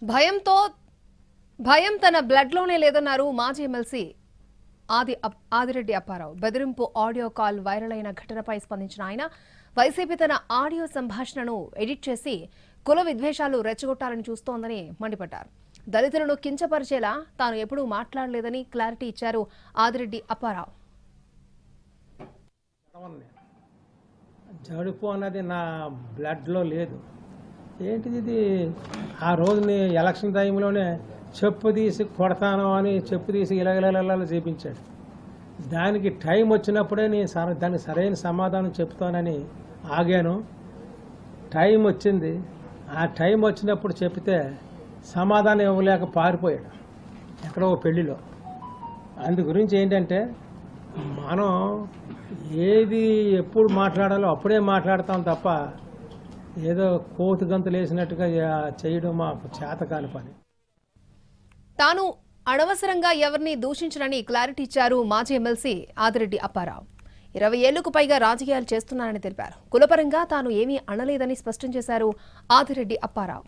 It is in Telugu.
భయం తన బ్లడ్లోనే లేదన్నారు మాజీ ఎమ్మెల్సీ ఆదిరెడ్డి అప్పారావు. బెదిరింపు ఆడియో కాల్ వైరల్ అయిన ఘటనపై స్పందించిన ఆయన, వైసీపీ తన ఆడియో సంభాషణను ఎడిట్ చేసి కుల విద్వేషాలు రెచ్చగొట్టాలని చూస్తోందని మండిపడ్డారు. దళితులను కించపరిచేలా తాను ఎప్పుడూ మాట్లాడలేదని క్లారిటీ ఇచ్చారు ఆదిరెడ్డి అప్పారావు. జడుపు అన్నది నా బ్లడ్లో లేదు. ఏంటిది ఇది? ఆ రోజుని ఎలక్షన్ టైంలోనే చెప్పు తీసి కొడతాను అని చెప్పు తీసి ఇలాగలా చేపించాడు. దానికి టైం వచ్చినప్పుడే నేను దానికి సరైన సమాధానం చెప్తానని ఆగాను. టైం వచ్చింది. ఆ టైం వచ్చినప్పుడు చెప్తే సమాధానం ఇవ్వలేక పారిపోయాడు ఎక్కడో పెళ్లిలో. అందు గురించి ఏంటంటే మనం ఏది ఎప్పుడు మాట్లాడాలో అప్పుడే మాట్లాడతాం తప్ప ఏదో కోతి గంతులు వేసినట్టుగా చేయడం మాకు చేతకాని పని. తాను అనవసరంగా ఎవరిని దూషించనని క్లారిటీ ఇచ్చారు మాజీ ఎమ్మెల్సీ ఆదిరెడ్డి అప్పారావు. 20 ఏళ్లకు పైగా రాజకీయాలు చేస్తున్నారని తెలిపారు. కులపరంగా తాను ఏమీ అనలేదని స్పష్టం చేశారు ఆదిరెడ్డి అప్పారావు.